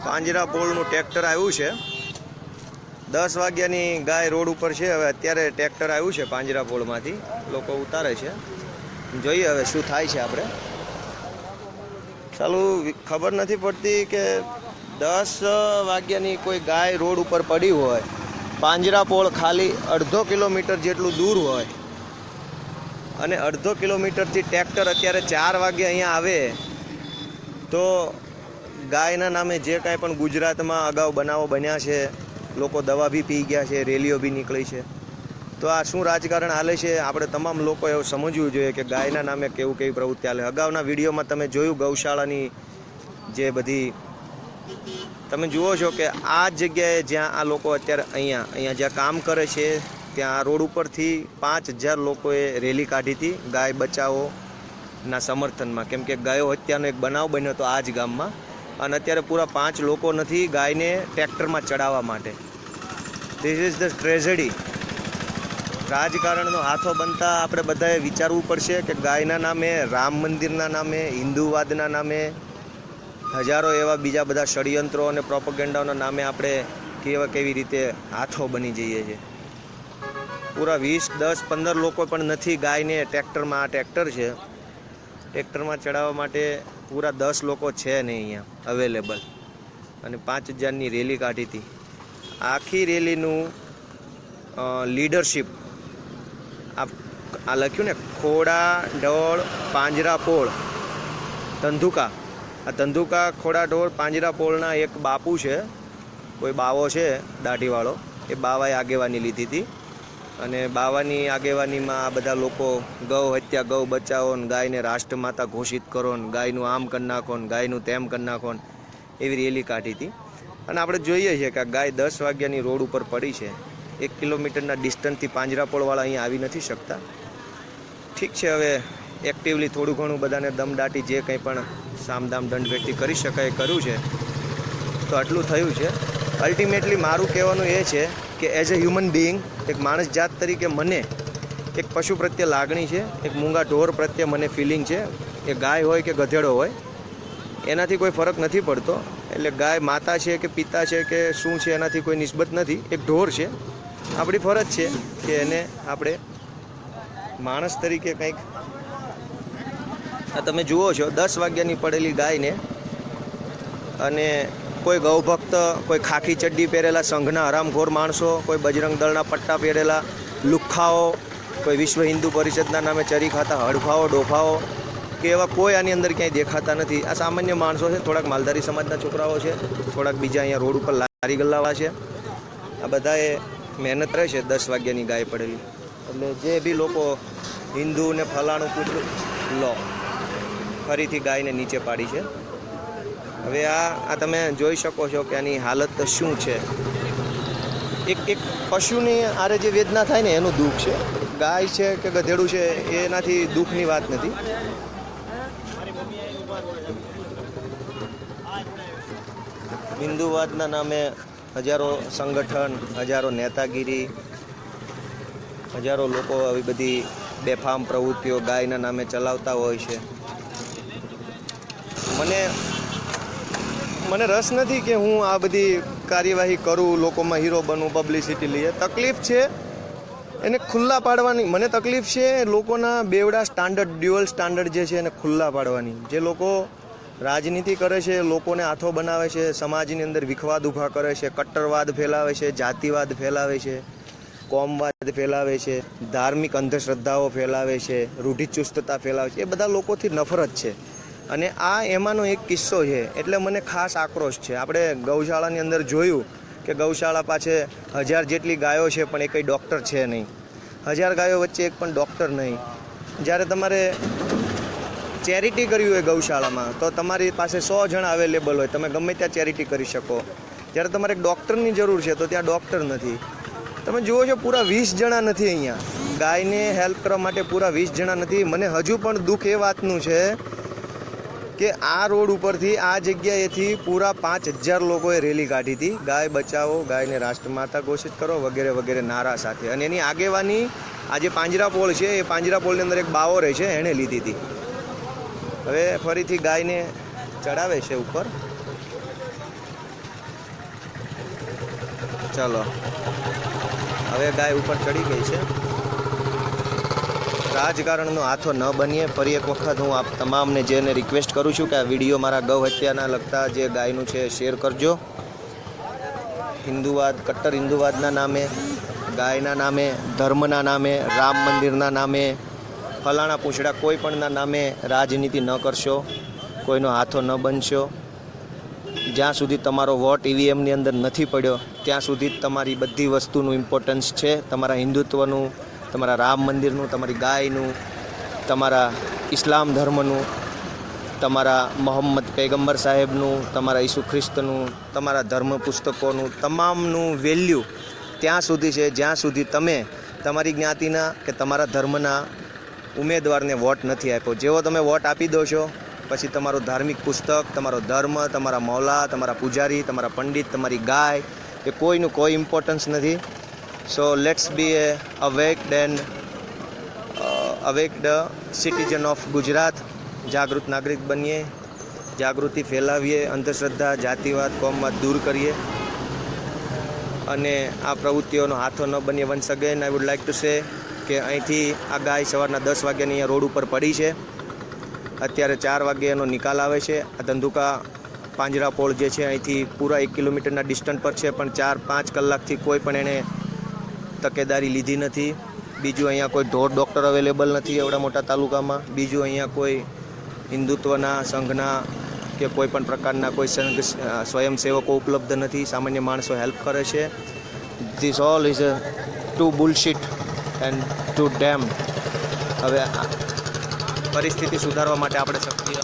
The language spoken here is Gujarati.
પાંજરાપોળનું ટ્રેક્ટર આવ્યું છે. 10 વાગ્યાની ગાય રોડ ઉપર છે. હવે અત્યારે ટ્રેક્ટર આવ્યું છે પાંજરાપોળમાંથી, લોકો ઉતારે છે. જોઈએ હવે શું થાય છે. આપણે ચાલુ ખબર નથી પડતી કે 10 વાગ્યાની કોઈ ગાય રોડ ઉપર પડી હોય, પાંજરાપોળ ખાલી 1/2 કિલોમીટર જેટલું દૂર હોય અને 1/2 કિલોમીટરથી ટ્રેક્ટર અત્યારે 4 વાગે અહીંયા આવે તો ગાયના નામે જે કાંઈ પણ ગુજરાતમાં અગાઉ બનાવો બન્યા છે, લોકો દવા બી પી ગયા છે, રેલીઓ બી નીકળી છે, તો આ શું રાજકારણ હાલે છે? આપણે તમામ લોકો એવું સમજવું જોઈએ કે ગાયના નામે કેવી પ્રવૃત્તિ હાલે. અગાઉના વિડીયોમાં તમે જોયું ગૌશાળાની જે બધી તમે જુઓ છો કે આ જગ્યાએ જ્યાં આ લોકો અત્યારે અહીંયા જ્યાં કામ કરે છે ત્યાં રોડ ઉપરથી 5000 લોકોએ રેલી કાઢી હતી ગાય બચાવોના સમર્થનમાં. કેમ કે ગાયો હત્યાનો એક બનાવ બન્યો હતો આ જ ગામમાં, અને અત્યારે પૂરા 5 લોકો નથી ગાયને ટ્રેક્ટરમાં ચડાવવા માટે. This is the tragedy. રાજકારણનો હાથો બનતા આપણે બધાએ વિચારવું પડશે કે ગાયના નામે, રામ મંદિરના નામે, હિન્દુવાદના નામે, હજારો એવા બીજા બધા ષડયંત્રો અને પ્રોપેગેન્ડાઓના નામે આપણે કેવી રીતે હાથો બની જઈએ છીએ. પૂરા 20, 10, 15 લોકો પણ નથી ગાયને ટ્રેક્ટરમાં. આ ટ્રેક્ટર છે, ટ્રેક્ટરમાં ચડાવવા માટે પૂરા 10 લોકો છે નહીં અહીંયા અવેલેબલ, અને 5000ની રેલી કાઢી હતી. આખી રેલીનું લીડરશિપ આ લખ્યું ને, ખોડા ઢોળ પાંજરાપોળ ધંધુકા. આ ધંધુકા ખોડા ઢોળ પાંજરાપોળના એક બાપુ છે, કોઈ બાવો છે દાઢીવાળો, એ બાવાએ આગેવાની લીધી હતી. અને બાવાની આગેવાનીમાં આ બધા લોકો ગૌ હત્યા, ગૌ બચાવો, ગાયને રાષ્ટ્રમાતા ઘોષિત કરો, ગાયનું આમ કરી નાખો, ગાયનું તેમ કરી નાખો, એવી રેલી કાઢી હતી. અને આપણે જોઈએ છીએ કે આ ગાય 10 વાગ્યાની રોડ ઉપર પડી છે. 1 કિલોમીટરના ડિસ્ટન્સથી પાંજરાપોળવાળા અહીંયા આવી નથી શકતા. ઠીક છે, હવે એક્ટિવલી થોડું ઘણું બધાને દમદાટી જે કંઈ પણ સામદામ દંડ વ્યક્તિ કરી શકાય કર્યું છે, તો આટલું થયું છે. અલ્ટિમેટલી મારું કહેવાનું એ છે કે એઝ અ હ્યુમન બિઈંગ, એક માણસ જાત તરીકે મને એક પશુ પ્રત્યે લાગણી છે, એક મૂંગા ઢોર પ્રત્યે મને ફિલિંગ છે. એ ગાય હોય કે ગધેડો હોય એનાથી કોઈ ફરક નથી પડતો. એટલે ગાય માતા છે કે પિતા છે કે શું છે એનાથી કોઈ નિસ્બત નથી. એક ઢોર છે, આપણી ફરજ છે કે એને આપણે માણસ તરીકે કંઈક. આ તમે જુઓ છો 10 વાગ્યાની પડેલી ગાયને, અને કોઈ ગૌભક્ત, કોઈ ખાખી ચડ્ડી પહેરેલા સંઘના હરામખોર માણસો, કોઈ બજરંગ દળના પટ્ટા પહેરેલા લુખ્ખાઓ, કોઈ વિશ્વ હિન્દુ પરિષદના નામે ચરી ખાતા હડફાઓ, ડોફાઓ કે એવા કોઈ આની અંદર ક્યાંય દેખાતા નથી. આ સામાન્ય માણસો છે, થોડાક માલધારી સમાજના છોકરાઓ છે, થોડાક બીજા અહીંયા રોડ ઉપર લારી ગલ્લાવાળા છે. આ બધાએ મહેનત રહે છે 10 વાગ્યાની ગાય પડેલી. એટલે જે બી લોકો હિન્દુ ને ફલાણું કૂટલું લો, ફરીથી ગાયને નીચે પાડી છે. હવે આ તમે જોઈ શકો છો કે આની હાલત શું છે. એક પશુની આરે જે વેદના થાય ને એનું દુઃખ છે. ગાય છે કે ગધેડું છે એનાથી દુઃખની વાત નથી. હિન્દુવાદના નામે હજારો સંગઠન, હજારો નેતાગીરી, હજારો લોકો આવી બધી બેફામ પ્રવૃત્તિઓ ગાયના નામે ચલાવતા હોય છે. મને રસ નથી કે હું આ બધી કાર્યવાહી કરું, લોકોમાં હીરો બનું, પબ્લિસિટી લઈએ. તકલીફ છે એને ખુલ્લા પાડવાની. મને તકલીફ છે લોકોના બેવડા સ્ટાન્ડર્ડ, ડ્યુઅલ સ્ટાન્ડર્ડ જે છે એને ખુલ્લા પાડવાની. જે લોકો રાજનીતિ કરે છે, લોકોને હાથો બનાવે છે, સમાજની અંદર વિખવાદ ઊભા કરે છે, કટ્ટરવાદ ફેલાવે છે, જાતિવાદ ફેલાવે છે, કોમવાદ ફેલાવે છે, ધાર્મિક અંધશ્રદ્ધાઓ ફેલાવે છે, રૂઢિચુસ્તતા ફેલાવે છે, એ બધા લોકોથી નફરત છે. અને આ એમાંનો એક કિસ્સો છે. એટલે મને ખાસ આક્રોશ છે. આપણે ગૌશાળાની અંદર જોયું કે ગૌશાળા પાસે 1000 જેટલી ગાયો છે, પણ એ કંઈ ડૉક્ટર છે નહીં. 1000 ગાયો વચ્ચે એક પણ ડૉક્ટર નહીં. જ્યારે તમારે ચેરિટી કરવી હોય ગૌશાળામાં તો તમારી પાસે 100 જણ અવેલેબલ હોય, તમે ગમે ત્યાં ચેરિટી કરી શકો. જ્યારે તમારે એક ડૉક્ટરની જરૂર છે તો ત્યાં ડૉક્ટર નથી. તમે જુઓ છો પૂરા 20 જણા નથી અહીંયા ગાયને હેલ્પ કરવા માટે. પૂરા 20 જણા નથી. મને હજુ પણ દુઃખ એ વાતનું છે કે આ રોડ ઉપરથી, આ જગ્યાએથી પૂરા 5000 લોકોએ રેલી કાઢી હતી, ગાય બચાવો, ગાયને રાષ્ટ્રમાતા ઘોષિત કરો વગેરે વગેરે નારા સાથે. અને એની આગેવાની આ જે પાંજરાપોળ છે એ પાંજરાપોળની અંદર એક બાવો રહે છે એણે લીધી હતી. હવે ફરીથી ગાયને ચડાવે છે ઉપર. ચલો હવે ગાય ઉપર ચડી ગઈ છે. રાજકારણનો હાથો ન બનીએ. ફરી એક વખત હું આપ તમામને જેને રિક્વેસ્ટ કરું છું કે આ વિડીયો મારા ગૌ હત્યાના લગતા જે ગાયનું છે શેર કરજો. હિન્દુવાદ, કટ્ટર હિન્દુવાદના નામે, ગાયના નામે, ધર્મના નામે, રામ મંદિરના નામે, ફલાણા પૂંછડા કોઈ પણના નામે રાજનીતિ ન કરશો, કોઈનો હાથો ન બનશો. જ્યાં સુધી તમારો વોટ ઈવીએમની અંદર નથી પડ્યો ત્યાં સુધી તમારી બધી વસ્તુનું ઇમ્પોર્ટન્સ છે. તમારા હિન્દુત્વનું, તમારા રામ મંદિરનું, તમારી ગાયનું, તમારા ઇસ્લામ ધર્મનું, તમારા મોહમ્મદ પૈગંબર સાહેબનું, તમારા ઈસુ ખ્રિસ્તનું, તમારા ધર્મ પુસ્તકોનું, તમામનું વેલ્યુ ત્યાં સુધી છે જ્યાં સુધી તમે તમારી જ્ઞાતિના કે તમારા ધર્મના ઉમેદવારને વોટ નથી આપ્યો. જેવો તમે વોટ આપી દો છો પછી તમારું ધાર્મિક પુસ્તક, તમારો ધર્મ, તમારા મૌલા, તમારા પૂજારી, તમારા પંડિત, તમારી ગાય એ કોઈનું કોઈ ઇમ્પોર્ટન્સ નથી. So let's be a awaked citizen of Gujarat. જાગૃત નાગરિક બનીએ, જાગૃતિ ફેલાવીએ, અંધશ્રદ્ધા, જાતિવાદ, કોમવાદ દૂર કરીએ અને આ પ્રવૃત્તિઓનો હાથો ન બનીએ. Once again I would like to say કે અહીંથી આ ગાય સવારના 10 વાગ્યાની અહીંયા રોડ ઉપર પડી છે. અત્યારે 4 વાગે એનો નિકાલ આવે છે. આ ધંધુકા પાંજરાપોળ જે છે અહીંથી પૂરા 1 કિલોમીટરના ડિસ્ટન્સ પર છે, પણ 4-5 કલાકથી કોઈ પણ એણે તકેદારી લીધી નથી. બીજું અહીંયા કોઈ ઢોર ડૉક્ટર અવેલેબલ નથી એવડા મોટા તાલુકામાં. બીજું અહીંયા કોઈ હિન્દુત્વના સંઘના કે કોઈ પણ પ્રકારના કોઈ સંઘ સ્વયંસેવકો ઉપલબ્ધ નથી. સામાન્ય માણસો હેલ્પ કરે છે. This all is too bullshit and too damn. હવે પરિસ્થિતિ સુધારવા માટે આપણે સક્રિય